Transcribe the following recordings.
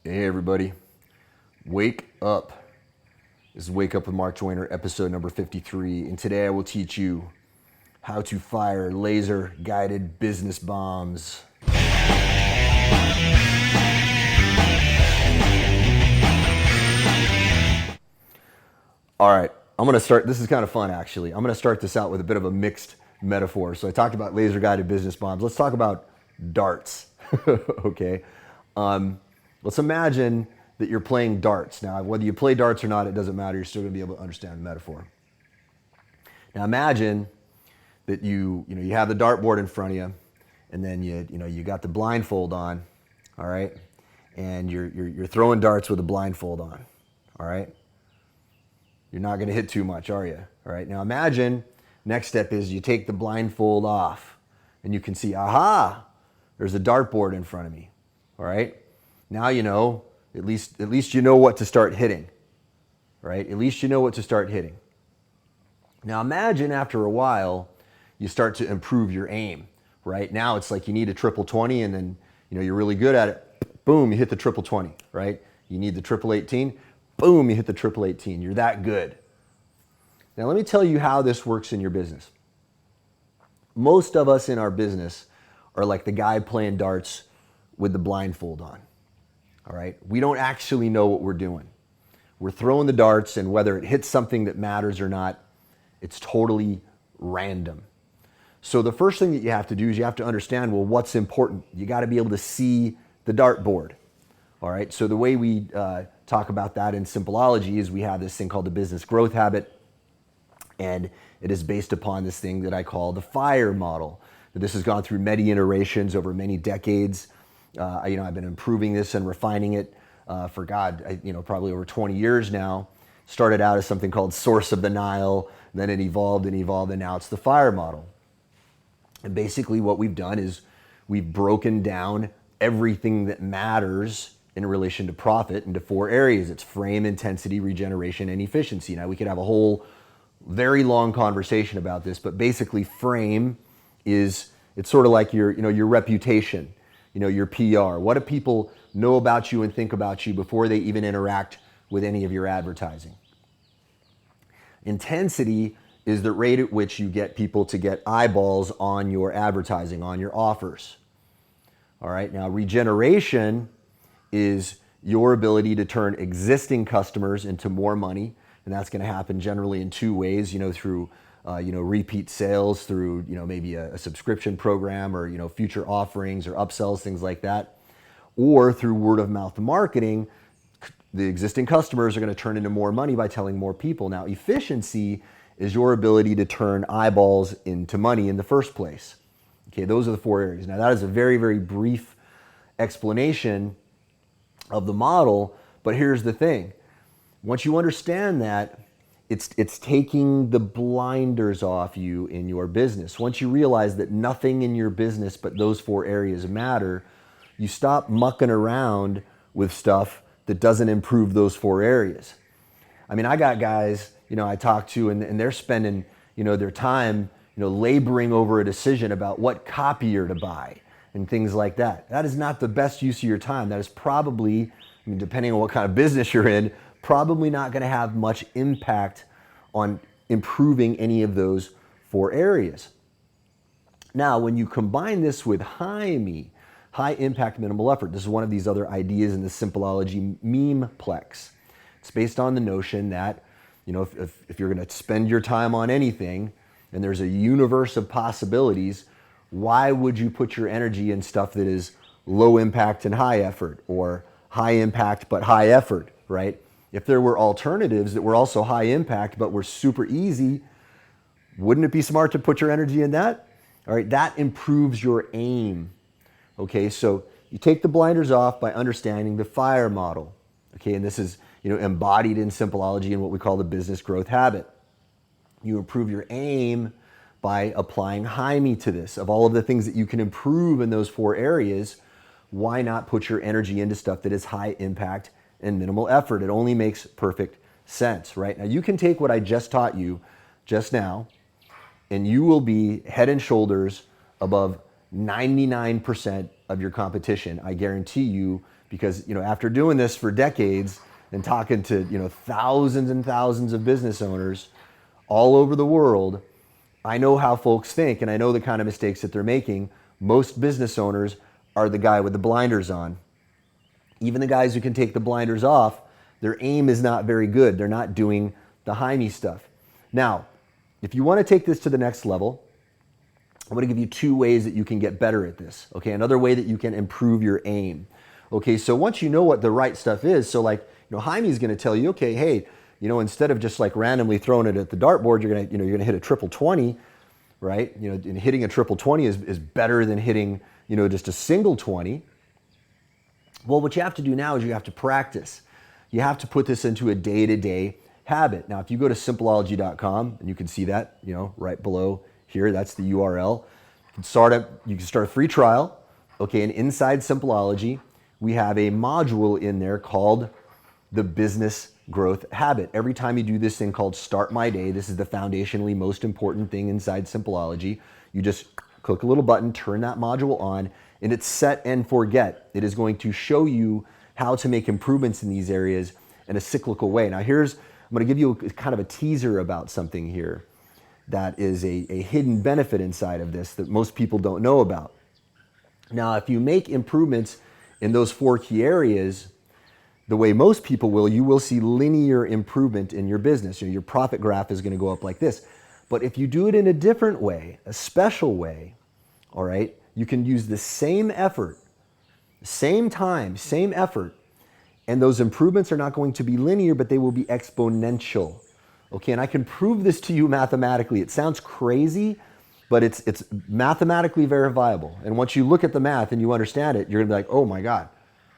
Hey everybody, wake up. This is Wake Up with Mark Joyner, episode number 53, and today I will teach you how to fire laser guided business bombs. All right, I'm gonna start, this is kind of fun actually. I'm gonna start this out with a bit of a mixed metaphor. So I talked about laser guided business bombs. Let's talk about darts, okay? Let's imagine that you're playing darts. Now, whether you play darts or not, it doesn't matter. You're still going to be able to understand the metaphor. Now, imagine that you have the dartboard in front of you, and then you got the blindfold on, all right, and you're throwing darts with a blindfold on, all right. You're not going to hit too much, are you? All right. Now, imagine next step is you take the blindfold off, and you can see, aha, there's a dartboard in front of me, all right. Now you know, at least you know what to start hitting, right? At least you know what to start hitting. Now imagine after a while, you start to improve your aim, right? Now it's like you need a triple 20 and then, you're really good at it. Boom, you hit the triple 20, right? You need the triple 18, boom, you hit the triple 18. You're that good. Now let me tell you how this works in your business. Most of us in our business are like the guy playing darts with the blindfold on. All right, we don't actually know what we're doing. We're throwing the darts, and whether it hits something that matters or not, it's totally random. So the first thing that you have to do is you have to understand, well, what's important? You got to be able to see the dartboard. All right, so the way we talk about that in Simpleology is we have this thing called the business growth habit, and it is based upon this thing that I call the FIRE model. This has gone through many iterations over many decades. I've been improving this and refining it for probably over 20 years now. Started out as something called Source of the Nile, then it evolved, and now it's the FIRE model. And basically what we've done is we've broken down everything that matters in relation to profit into 4 areas. It's frame, intensity, regeneration, and efficiency. Now we could have a whole very long conversation about this, but basically frame it's sort of like your reputation. Your PR. What do people know about you and think about you before they even interact with any of your advertising? Intensity is the rate at which you get people to get eyeballs on your advertising, on your offers. All right, now regeneration is your ability to turn existing customers into more money, and that's going to happen generally in 2 ways, through repeat sales, through maybe a subscription program, or future offerings or upsells, things like that, or through word of mouth marketing. The existing customers are going to turn into more money by telling more people. Now, efficiency is your ability to turn eyeballs into money in the first place. Okay, those are the 4 areas. Now, that is a very, very brief explanation of the model, but here's the thing. Once you understand that, it's taking the blinders off you in your business. Once you realize that nothing in your business but those 4 areas matter, you stop mucking around with stuff that doesn't improve those 4 areas. I mean, I got guys, I talk to, and they're spending, their time, laboring over a decision about what copier to buy and things like that. That is not the best use of your time. That is probably, depending on what kind of business you're in, probably not going to have much impact on improving any of those 4 areas. Now, when you combine this with high impact, minimal effort, this is one of these other ideas in the Simpleology memeplex. It's based on the notion that, if you're going to spend your time on anything and there's a universe of possibilities, why would you put your energy in stuff that is low impact and high effort, or high impact but high effort, right? If there were alternatives that were also high impact but were super easy, wouldn't it be smart to put your energy in that? All right, that improves your aim. Okay, so you take the blinders off by understanding the FIRE model. Okay, and this is embodied in Simpleology in what we call the business growth habit. You improve your aim by applying HIME to this. Of all of the things that you can improve in those 4 areas, why not put your energy into stuff that is high impact and minimal effort? It only makes perfect sense, right? Now you can take what I just taught you just now, and you will be head and shoulders above 99% of your competition. I guarantee you, because after doing this for decades and talking to thousands and thousands of business owners all over the world, I know how folks think and I know the kind of mistakes that they're making. Most business owners are the guy with the blinders on. Even the guys who can take the blinders off, their aim is not very good. They're not doing the high-knee stuff. Now, if you want to take this to the next level, I'm going to give you 2 ways that you can get better at this. Okay, another way that you can improve your aim. Okay, so once you know what the right stuff is, so like, high-knee is going to tell you, okay, hey, instead of just like randomly throwing it at the dartboard, you're going to hit a triple 20, right? And hitting a triple 20 is better than hitting, just a single 20. Well, what you have to do now is you have to practice. You have to put this into a day-to-day habit. Now, if you go to Simpleology.com, and you can see that, right below here, that's the URL. You can start a free trial. Okay, and inside Simpleology, we have a module in there called the business growth habit. Every time you do this thing called Start My Day, this is the foundationally most important thing inside Simpleology. You just click a little button, turn that module on, and it's set and forget. It is going to show you how to make improvements in these areas in a cyclical way. Now I'm going to give you kind of a teaser about something here that is a hidden benefit inside of this that most people don't know about. Now, if you make improvements in those 4 key areas, the way most people will, you will see linear improvement in your business. Your profit graph is going to go up like this. But if you do it in a different way, a special way, all right, you can use the same effort, same time, same effort, and those improvements are not going to be linear, but they will be exponential. Okay, and I can prove this to you mathematically. It sounds crazy, but it's mathematically verifiable. And once you look at the math and you understand it, you're gonna be like, oh my God,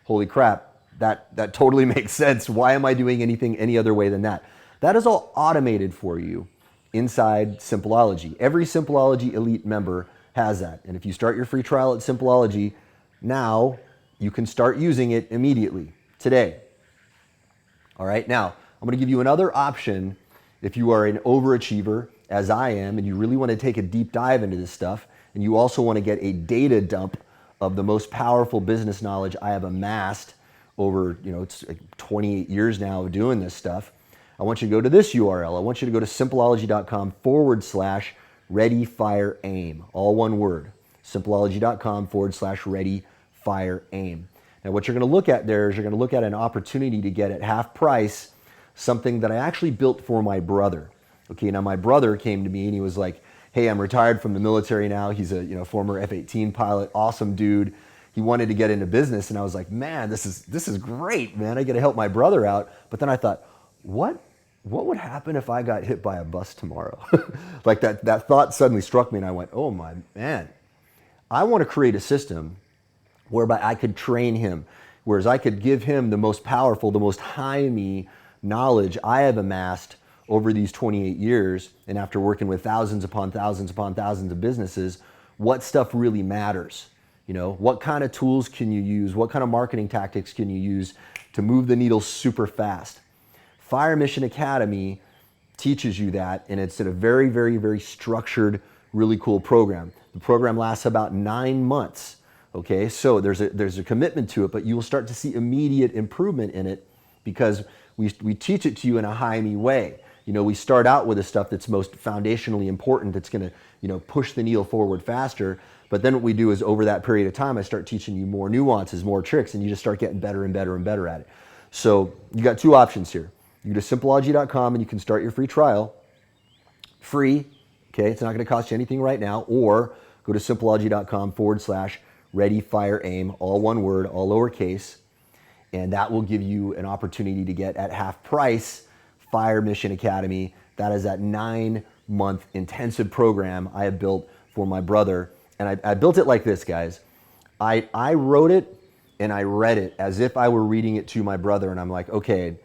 holy crap, that totally makes sense. Why am I doing anything any other way than that? That is all automated for you inside Simpleology. Every Simpleology Elite member has that. And if you start your free trial at Simpleology, now you can start using it immediately, today. All right, now I'm gonna give you another option if you are an overachiever, as I am, and you really want to take a deep dive into this stuff, and you also want to get a data dump of the most powerful business knowledge I have amassed over, it's like 28 years now of doing this stuff. I want you to go to this URL. I want you to go to simpleology.com/ready, fire, aim. All one word. Simpleology.com/ready, fire, aim. Now what you're going to look at there is you're going to look at an opportunity to get at half price something that I actually built for my brother. Okay, now my brother came to me and he was like, hey, I'm retired from the military now. He's a former F-18 pilot, awesome dude. He wanted to get into business, and I was like, man, this is great, man. I get to help my brother out. But then I thought, what would happen if I got hit by a bus tomorrow? Like that thought suddenly struck me, and I went, oh my man, I want to create a system whereby I could train him, whereas I could give him the most powerful, the most high-me knowledge I have amassed over these 28 years, and after working with thousands upon thousands upon thousands of businesses, what stuff really matters. What kind of tools can you use? What kind of marketing tactics can you use to move the needle super fast? Fire Mission Academy teaches you that, and it's in a very, very, very structured, really cool program. The program lasts about 9 months. Okay, so there's a commitment to it, but you will start to see immediate improvement in it because we teach it to you in a high-me way. We start out with the stuff that's most foundationally important, that's going to, push the needle forward faster. But then what we do is over that period of time, I start teaching you more nuances, more tricks, and you just start getting better and better and better at it. So you got 2 options here. You go to simpleology.com and you can start your free trial. Free, okay? It's not going to cost you anything right now. Or go to simpleology.com/ready, fire, aim, all one word, all lowercase. And that will give you an opportunity to get at half price Fire Mission Academy. That is that 9-month intensive program I have built for my brother. And I built it like this, guys. I wrote it and I read it as if I were reading it to my brother. And I'm like, okay,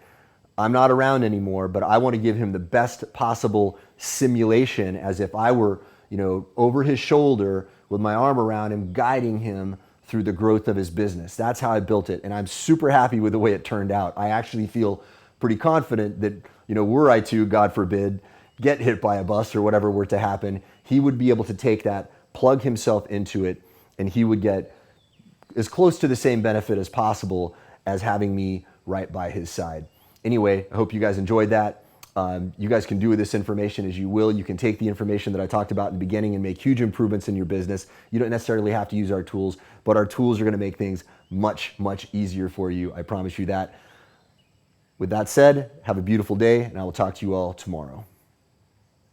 I'm not around anymore, but I want to give him the best possible simulation as if I were, over his shoulder with my arm around him, guiding him through the growth of his business. That's how I built it. And I'm super happy with the way it turned out. I actually feel pretty confident that, were I to, God forbid, get hit by a bus or whatever were to happen, he would be able to take that, plug himself into it, and he would get as close to the same benefit as possible as having me right by his side. Anyway, I hope you guys enjoyed that. You guys can do with this information as you will. You can take the information that I talked about in the beginning and make huge improvements in your business. You don't necessarily have to use our tools, but our tools are going to make things much, much easier for you. I promise you that. With that said, have a beautiful day, and I will talk to you all tomorrow.